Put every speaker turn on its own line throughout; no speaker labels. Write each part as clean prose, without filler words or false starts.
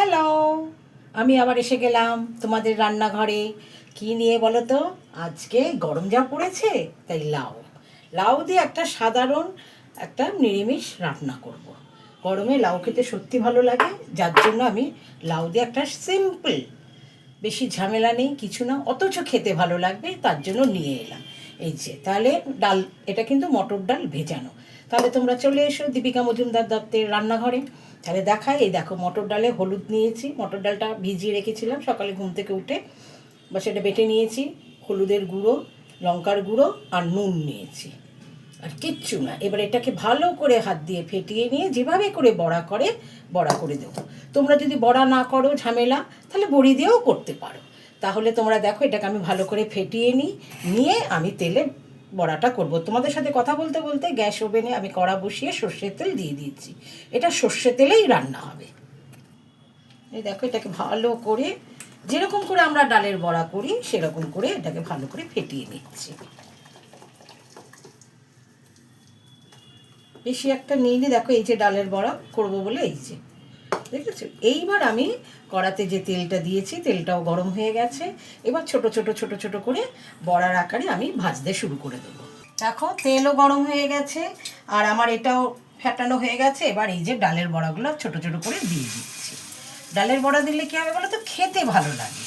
Hello, আমি আবার এসে গেলাম তোমাদের রান্নাঘরে। কি নিয়ে বলো তো? আজকে গরম যা পড়েছে, তাই লাউ লাউ দিয়ে একটা সাধারণ একটা নিরামিষ রান্না করব। গরমে লাউ খেতে সত্যি ভালো লাগে, যার জন্য আমি লাউ দিয়ে একটা সিম্পল, বেশি ঝামেলা নেই কিছু না, অথচ খেতে ভালো লাগবে, তার জন্য নিয়ে এলাম। এই যে তাহলে ডাল, এটা কিন্তু মটর ডাল ভেজানো। তাহলে তোমরা চলে এসো দীপিকা মজুমদার দত্তের রান্নাঘরে। তাহলে দেখাই, এই দেখো মটর ডালে হলুদ নিয়েছি, মটর ডালটা ভিজিয়ে রেখেছিলাম সকালে ঘুম থেকে উঠে, বা সেটা বেটে নিয়েছি। হলুদের গুঁড়ো, লঙ্কার গুঁড়ো আর নুন নিয়েছি, আর কিচ্ছু না। এবার এটাকে ভালো করে হাত দিয়ে ফেটিয়ে নিয়ে যেভাবে করে বড়া করে বড়া করে দেবো। তোমরা যদি বড়া না করো ঝামেলা, তাহলে বড়ি দিয়েও করতে পারো। তাহলে তোমরা দেখো, এটাকে আমি ভালো করে ফেটিয়ে নিয়ে আমি তেলে বড়াটা করব। তোমাদের সাথে কথা বলতে বলতে গ্যাস ওভেনে আমি কড়া বসিয়ে সর্ষের তেল দিয়ে দিচ্ছি। এটা সর্ষে তেলেই রান্না হবে। এই দেখো, এটাকে ভালো করে যেরকম করে আমরা ডালের বড়া করি সেরকম করে এটাকে ভালো করে ফেটিয়ে নিচ্ছি। বেশি একটা নিইনি, দেখো এই যে ডালের বড়া করব বলে, এই যে দেখেছো। এইবার আমি কড়াতে যে তেলটা দিয়েছি, তেলটাও গরম হয়ে গেছে। এবার ছোট ছোট ছোট ছোট করে বড়ার আকারে আমি ভাজতে শুরু করে দেবো। দেখো তেলও গরম হয়ে গেছে, আর আমার এটাও ফ্যাটানো হয়ে গেছে। এবার এই যে ডালের বড়াগুলো ছোট ছোট করে দিয়ে দিচ্ছি। ডালের বড়া দিলে কী হবে বলো তো, খেতে ভালো লাগে।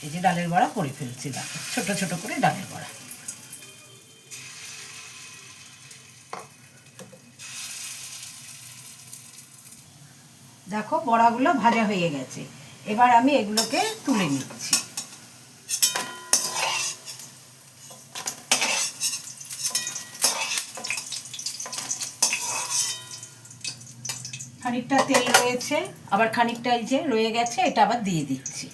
এই যে ডালের বড়া করে ফেলছি, দেখো ছোট ছোট করে ডালের বড়া। দেখো বড়াগুলো ভাজা হয়ে গেছে, এবার আমি এগুলোকে তুলে নিচ্ছি। খানিকটা তেল রয়েছে, আবার খানিকটা এই যে রয়ে গেছে, এটা আবার দিয়ে দিচ্ছি।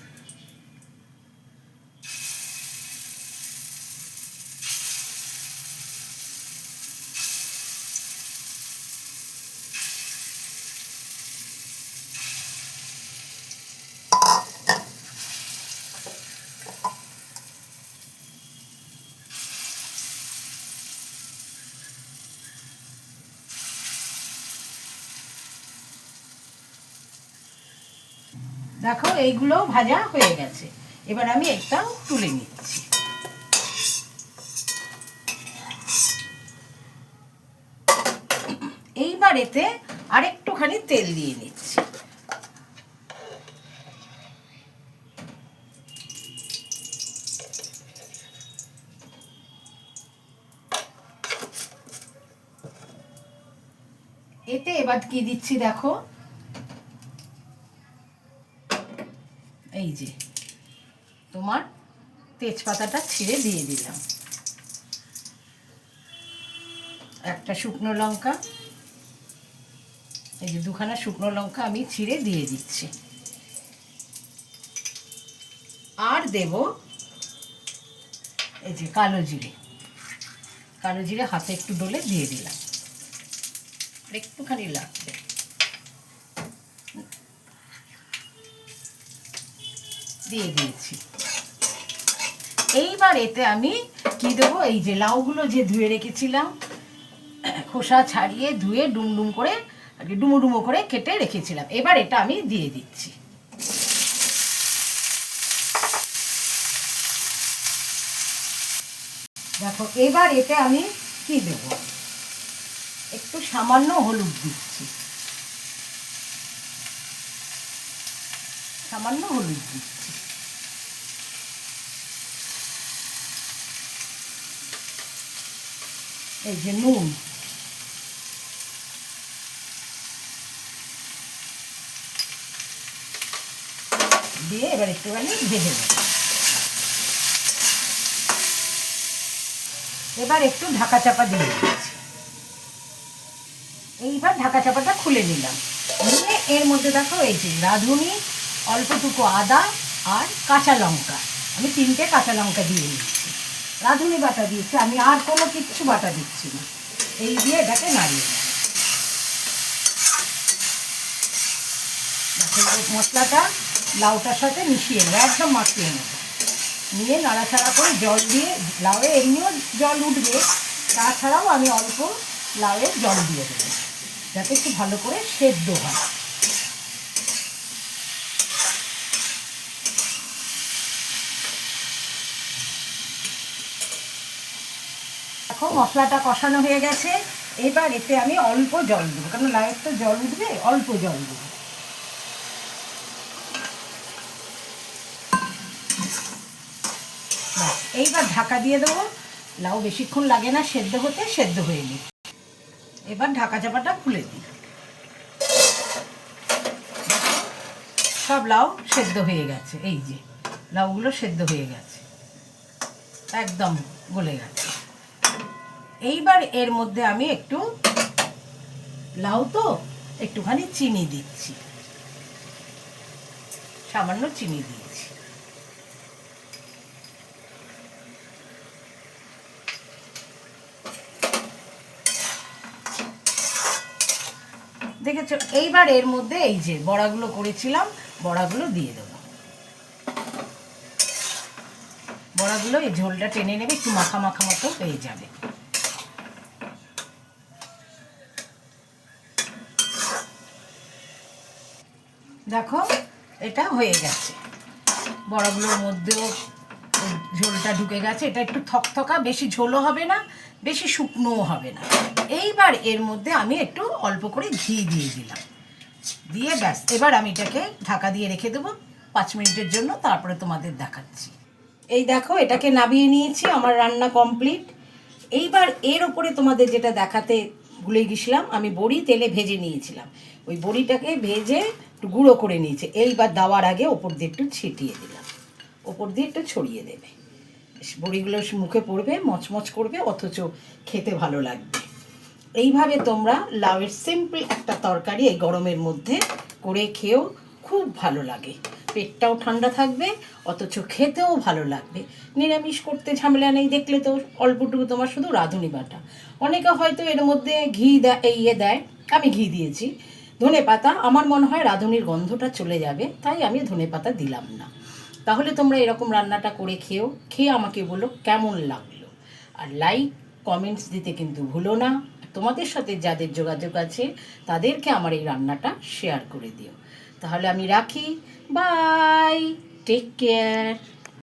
দেখো এইগুলো ভাজা হয়ে গেছে, এবার আমি একটা তুলে নিচ্ছি। এইবার এতে আরেকটুখানি তেল দিয়ে নিচ্ছি। এতে এবার কি দিচ্ছি দেখো, এই যে তোমার তেজপাতাটা ছিঁড়ে দিয়ে দিলাম, একটা শুকনো লঙ্কা, এই যে দুখানা শুকনো লঙ্কা আমি ছিঁড়ে দিয়ে দিচ্ছি। আর দেব এই যে কালো জিরে, কালো জিরে হাতে একটু ডলে দিয়ে দিলাম, আর একটুখানি লাগবে। দিয়ে দিয়েছি। এইবার এতে আমি কি দেবো, এই যে লাউগুলো যে ধুয়ে রেখেছিলাম, খোসা ছাড়িয়ে ধুয়ে ডুমডুম করে আর কি ডুমো ডুমো করে কেটে রেখেছিলাম, এবার এটা আমি দিয়ে দিচ্ছি। দেখো এবার এতে আমি কি দেব, একটু সামান্য হলুদ দিচ্ছি, সামান্য হলুদ দিচ্ছি। এই যে নুন, দিয়ে এবার একটুখানি ভেজে নেব। এবার একটু ঢাকা চাপা দিয়ে দিচ্ছি। এইবার ঢাকা চাপাটা খুলে নিলাম, নিয়ে এর মধ্যে দেখো এই যে রাঁধুনি, অল্পটুকু আদা আর কাঁচা লঙ্কা, আমি 3টে কাঁচা লঙ্কা দিয়ে নিচ্ছি। রাঁধুনি বাটা দিয়েছি আমি, আর কোনো কিচ্ছু বাটা দিচ্ছি না। এই দিয়ে এটাকে নাড়িয়ে নেব। মশলাটা লাউটার সাথে মিশিয়ে নেবো, একদম মাখিয়ে নেব, নিয়ে নাড়াচাড়া করে জল দিয়ে, লাউয়ে এমনিও জল উঠবে, তাছাড়াও আমি অল্প লাউয়ে জল দিয়ে দেবো, যাতে একটু ভালো করে সেদ্ধ হয়। দেখো মশলাটা কষানো হয়ে গেছে। এবার এতে আমি অল্প জল দেবো, কারণ লাউয়ের তো জল উঠবে, অল্প জল দেবো। এইবার ঢাকা দিয়ে দেবো। লাউ বেশিক্ষণ লাগে না সেদ্ধ হতে, সেদ্ধ হয়ে নি। এবার ঢাকা চাপাটা খুলে দিই। সব লাউ সেদ্ধ হয়ে গেছে, এই যে লাউগুলো সেদ্ধ হয়ে গেছে, একদম গলে গেছে। এইবার এর মধ্যে আমি একটু, লাউ তো একটুখানি চিনি দিচ্ছি, সামান্য চিনি দিয়েছি। দেখেছো? এইবার এর মধ্যে এই যে বড়াগুলো করেছিলাম, বড়াগুলো দিয়ে দেবো। বড়াগুলো এই ঝোলটা টেনে নেবে, একটু মাখা মাখা মতো হয়ে যাবে। দেখো এটা হয়ে গেছে, বড়াগুলোর মধ্যেও ঝোলটা ঢুকে গেছে। এটা একটু থকথকা, বেশি ঝোলও হবে না, বেশি শুকনোও হবে না। এইবার এর মধ্যে আমি একটু অল্প করে ঘি দিয়ে দিলাম, দিয়ে ব্যাস এবার আমি এটাকে ঢাকা দিয়ে রেখে দেবো 5 মিনিটের জন্য, তারপরে তোমাদের দেখাচ্ছি। এই দেখো এটাকে নামিয়ে নিয়েছি, আমার রান্না কমপ্লিট। এইবার এর ওপরে তোমাদের যেটা দেখাতে ভুলে গেছিলাম, আমি বড়ি তেলে ভেজে নিয়েছিলাম, ওই বড়িটাকে ভেজে একটু গুঁড়ো করে নিয়েছি। এইবার দেওয়ার আগে ওপর দিয়ে একটু ছিটিয়ে দিলাম, ওপর দিয়ে একটু ছড়িয়ে দেবে। বড়িগুলো মুখে পড়বে, মচমচ করবে, অথচ খেতে ভালো লাগবে। এইভাবে তোমরা লাউয়ের সিম্পল একটা তরকারি এই গরমের মধ্যে করে খেয়েও খুব ভালো লাগে, পেটটাও ঠান্ডা থাকবে, অথচ খেতেও ভালো লাগবে। নিরামিষ করতে ঝামেলা নেই। দেখলে তো অল্পটুকু তোমার শুধু রাঁধুনি বাটা। অনেকে হয়তো এর মধ্যে ঘি দেয়, আমি ঘি দিয়েছি। ধনেপাতা, আমার মনে হয় রাঁধুনির গন্ধটা চলে যাবে, তাই আমি ধনেপাতা দিলাম না। তাহলে তোমরা এরকম রান্নাটা করে খেয়ে আমাকে বলো কেমন লাগলো। আর লাইক কমেন্টস দিতে কিন্তু ভুলো না। তোমাদের সাথে যাদের যোগাযোগ আছে তাদেরকে আমার এই রান্নাটা শেয়ার করে দিও। তাহলে আমি রাখি, বাই, টেক কেয়ার।